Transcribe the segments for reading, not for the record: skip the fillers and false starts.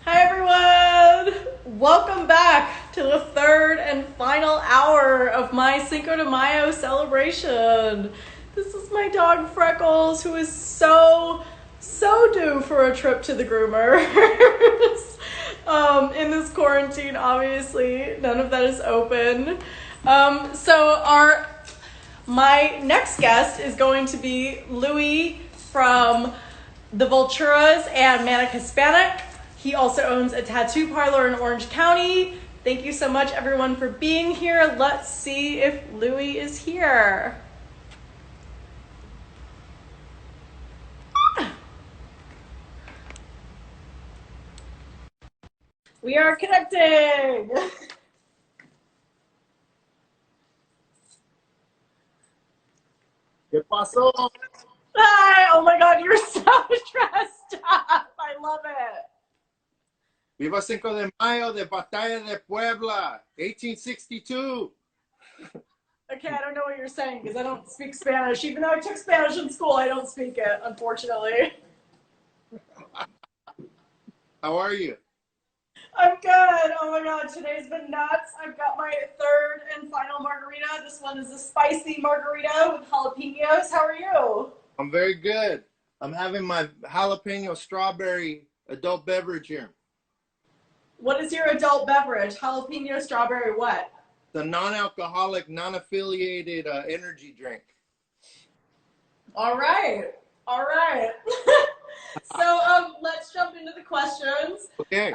Hi everyone! Welcome back to the third and final hour of my Cinco de Mayo celebration. This is my dog Freckles, who is so due for a trip to the groomers. In this quarantine, obviously, none of that is open. My next guest is going to be Louie from the Vulturas and Manic Hispanic. He also owns a tattoo parlor in Orange County. Thank you so much, everyone, for being here. Let's see if Louie is here. We are connecting. ¿Qué pasó? Hi! Oh my God, you're so dressed up. I love it. Viva Cinco de Mayo de Batalla de Puebla, 1862. Okay, I don't know what you're saying because I don't speak Spanish. Even though I took Spanish in school, I don't speak it, unfortunately. How are you? I'm good. Oh my God, today's been nuts. I've got my third and final margarita. This one is a spicy margarita with jalapenos. How are you? I'm very good. I'm having my jalapeno strawberry adult beverage here. What is your adult beverage? Jalapeno strawberry what? The non-alcoholic, non-affiliated energy drink. All right. All right. Let's jump into the questions. Okay.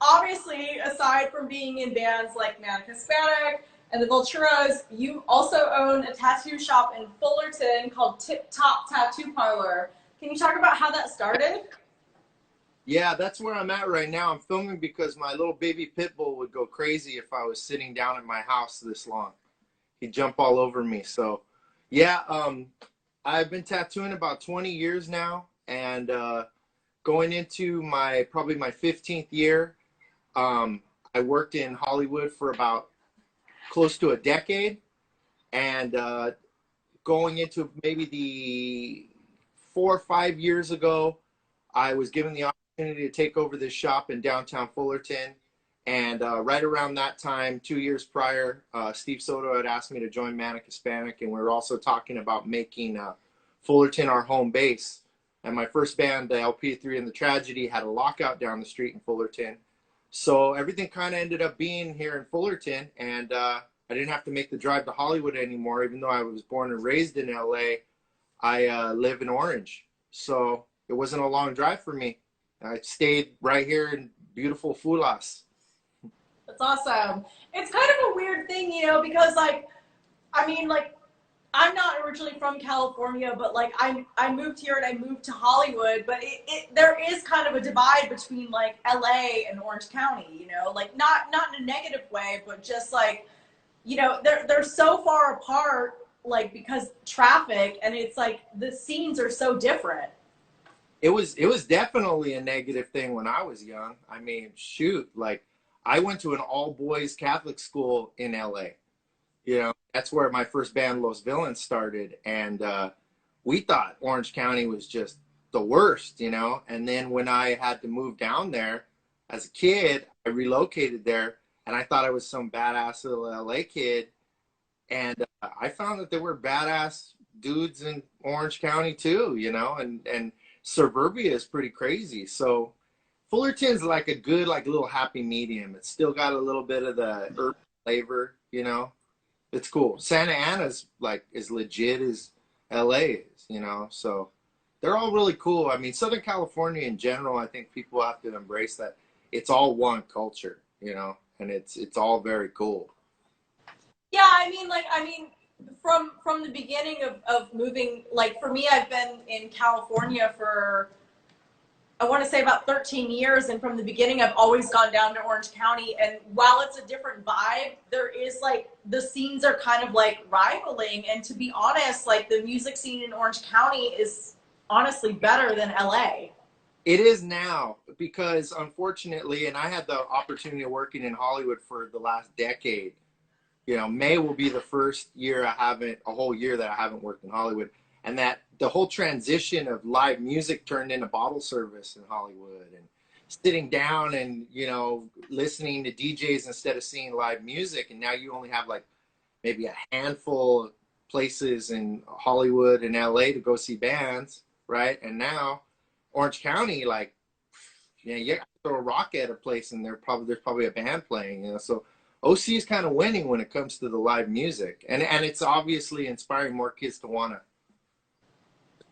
Obviously, aside from being in bands like Manic Hispanic and the Vulturas, you also own a tattoo shop in Fullerton called Tip Top Tattoo Parlor. Can you talk about how that started? Yeah, that's where I'm at right now. I'm filming because my little baby pit bull would go crazy if I was sitting down at my house this long. He'd jump all over me. So, yeah, I've been tattooing about 20 years now, and going into probably my 15th year. I worked in Hollywood for about close to a decade, and going into maybe the 4 or 5 years ago, I was given the opportunity to take over this shop in downtown Fullerton. And right around that time, 2 years prior, Steve Soto had asked me to join Manic Hispanic, and we were also talking about making Fullerton our home base. And my first band, the LP3 and the Tragedy, had a lockout down the street in Fullerton. So everything kind of ended up being here in Fullerton, and I didn't have to make the drive to Hollywood anymore. Even though I was born and raised in LA, I live in Orange. So it wasn't a long drive for me. I stayed right here in beautiful Fulas. That's awesome. It's kind of a weird thing, because I'm not originally from California, but I moved here and I moved to Hollywood, but there is kind of a divide between like LA and Orange County, not in a negative way, but just they're so far apart, because traffic, and it's like the scenes are so different. It was definitely a negative thing when I was young. I mean, shoot, I went to an all boys Catholic school in LA. That's where my first band, Los Villains, started. And we thought Orange County was just the worst, And then when I had to move down there as a kid, I relocated there, and I thought I was some badass little LA kid. And I found that there were badass dudes in Orange County too, and suburbia is pretty crazy. So Fullerton's like a good, little happy medium. It's still got a little bit of the urban flavor, It's cool. Santa Ana's as legit as LA is, so they're all really cool. I mean, Southern California in general, I think people have to embrace that it's all one culture, and it's all very cool. Yeah, from the beginning of moving, for me, I've been in California for, I want to say, about 13 years. And from the beginning, I've always gone down to Orange County. And while it's a different vibe, there is the scenes are kind of rivaling. And to be honest, the music scene in Orange County is honestly better than LA. It is now, because unfortunately, and I had the opportunity of working in Hollywood for the last decade. May will be the first year a whole year that I haven't worked in Hollywood. And that the whole transition of live music turned into bottle service in Hollywood, and sitting down and, you know, listening to DJs instead of seeing live music. And now you only have like maybe a handful of places in Hollywood and LA to go see bands, right? And now Orange County, like, yeah, you gotta throw a rock at a place and there's probably a band playing, you know. So OC is kind of winning when it comes to the live music, and it's obviously inspiring more kids to want to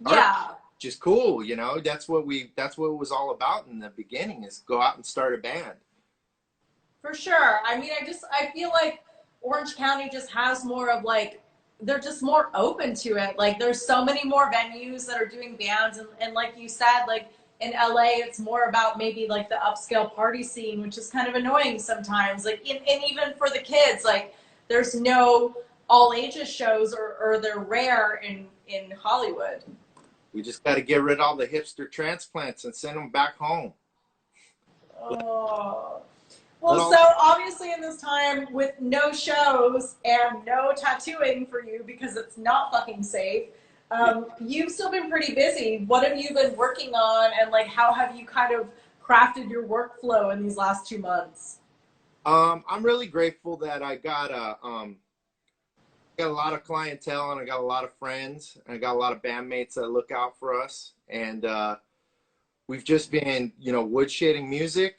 Yeah. which is cool, you know. That's what it was all about in the beginning, is go out and start a band. For sure. I mean, I feel like Orange County just has more of like, they're just more open to it. Like there's so many more venues that are doing bands, and like you said, like in LA, it's more about maybe like the upscale party scene, which is kind of annoying sometimes. Like, and even for the kids, like there's no all ages shows, or they're rare in Hollywood. We just got to get rid of all the hipster transplants and send them back home. Oh. Well, so obviously in this time with no shows and no tattooing for you because it's not fucking safe, you've still been pretty busy. What have you been working on, and like how have you kind of crafted your workflow in these last 2 months? I'm really grateful that I got a lot of clientele, and I got a lot of friends, and I got a lot of bandmates that look out for us. And we've just been, you know, woodshedding music.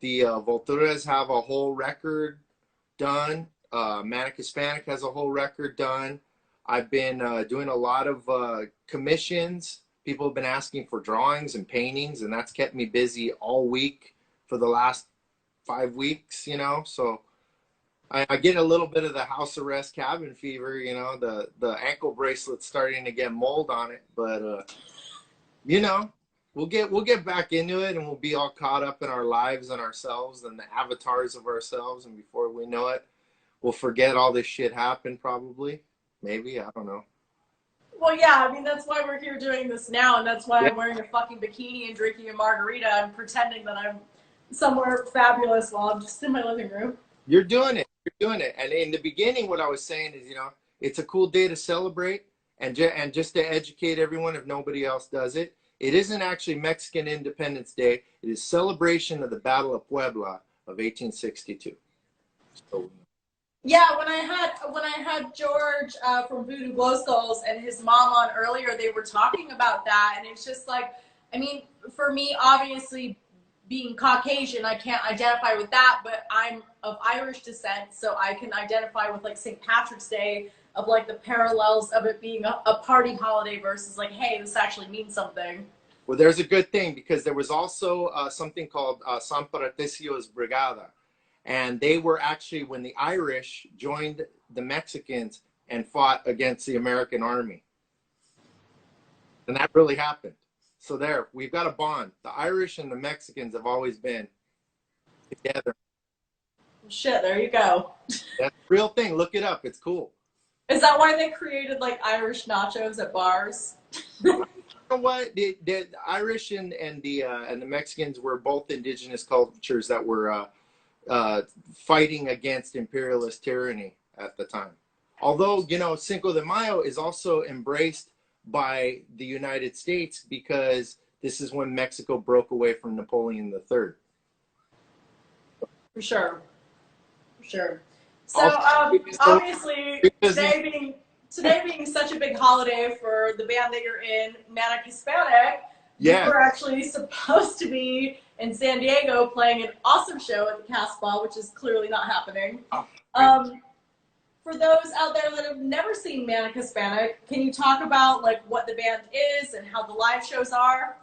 The Vulturas have a whole record done. Manic Hispanic has a whole record done. I've been doing a lot of commissions. People have been asking for drawings and paintings, and that's kept me busy all week for the last 5 weeks, you know. So I get a little bit of the house arrest cabin fever, you know. The ankle bracelet's starting to get mold on it, but you know, we'll get back into it, and we'll be all caught up in our lives and ourselves and the avatars of ourselves, and before we know it, we'll forget all this shit happened. Probably, maybe, I don't know. Well, yeah, I mean, that's why we're here doing this now, and that's why I'm wearing a fucking bikini and drinking a margarita and pretending that I'm somewhere fabulous while I'm just in my living room. You're doing it. You're doing it. And in the beginning, what I was saying is, you know, it's a cool day to celebrate, and just to educate everyone, if nobody else does it, it isn't actually Mexican Independence Day. It is celebration of the Battle of Puebla of 1862. So, yeah, when I had George from Voodoo Glow Skulls and his mom on earlier, they were talking about that, and it's just like, I mean, for me, obviously, being Caucasian, I can't identify with that, but I'm of Irish descent, so I can identify with like St. Patrick's Day, of like the parallels of it being a party holiday versus like, hey, this actually means something. well, there's a good thing, because there was also something called San Patricio's Brigada. And they were actually when the Irish joined the Mexicans and fought against the American army. And that really happened. So there, we've got a bond. The Irish and the Mexicans have always been together. Shit, there you go. That's a real thing. Look it up. It's cool. Is that why they created like Irish nachos at bars? You know what? The Irish and the Mexicans were both indigenous cultures that were fighting against imperialist tyranny at the time. Although, you know, Cinco de Mayo is also embraced by the United States, because this is when Mexico broke away from Napoleon III. For sure. For sure. So obviously today being such a big holiday for the band that you're in, Manic Hispanic, yeah, you were actually supposed to be in San Diego playing an awesome show at the Casbah, which is clearly not happening. For those out there that have never seen Manic Hispanic, can you talk about like what the band is and how the live shows are?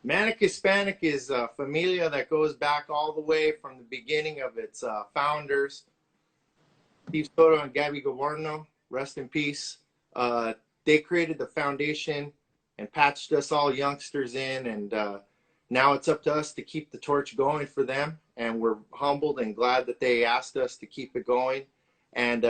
Manic Hispanic is a familia that goes back all the way from the beginning of its founders, Steve Soto and Gabby Gavarno, rest in peace. They created the foundation and patched us all youngsters in, and now it's up to us to keep the torch going for them, and we're humbled and glad that they asked us to keep it going. And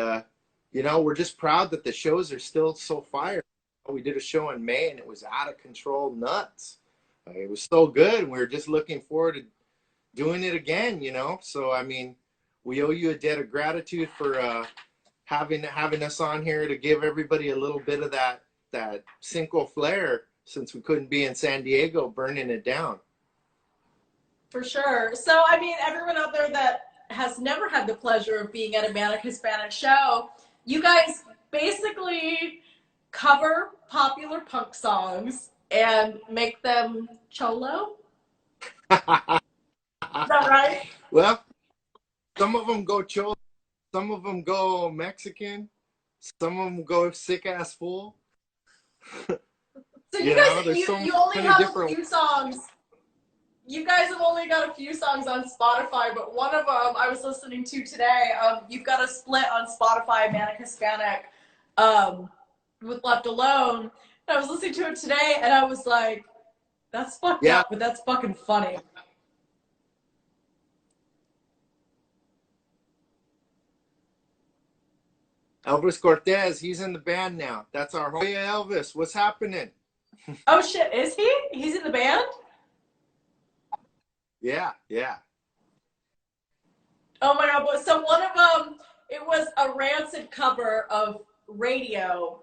you know, we're just proud that the shows are still so fire. We did a show in May, and it was out of control nuts. It was so good, and we were just looking forward to doing it again, you know. So I mean, we owe you a debt of gratitude for having us on here to give everybody a little bit of that that Cinco flare since we couldn't be in San Diego burning it down. For sure. So, I mean, everyone out there that has never had the pleasure of being at a Manic Hispanic show, you guys basically cover popular punk songs and make them cholo. Is that right? Well, some of them go cholo, some of them go Mexican, some of them go sick ass fool. So you guys, there's so you only many have different a few songs. You guys have only got a few songs on Spotify, but one of them I was listening to today. You've got a split on Spotify, Manic Hispanic, with Left Alone. And I was listening to it today, and I was like, "That's fucked up, but that's fucking funny." Elvis Cortez, he's in the band now. That's our whole Elvis. What's happening? Oh shit, is he? He's in the band? Yeah. Oh my god! So one of them, it was a Rancid cover of Radio,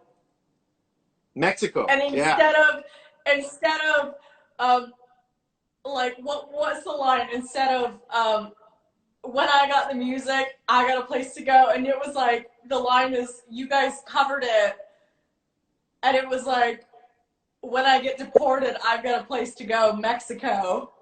Mexico. and instead of like what's the line? Instead of when I got the music, I got a place to go, and it was like the line is you guys covered it, and it was like when I get deported, I've got a place to go, Mexico.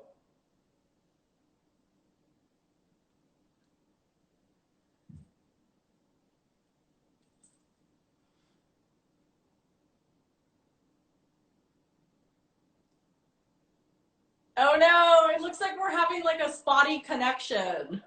Oh no, it looks like we're having like a spotty connection.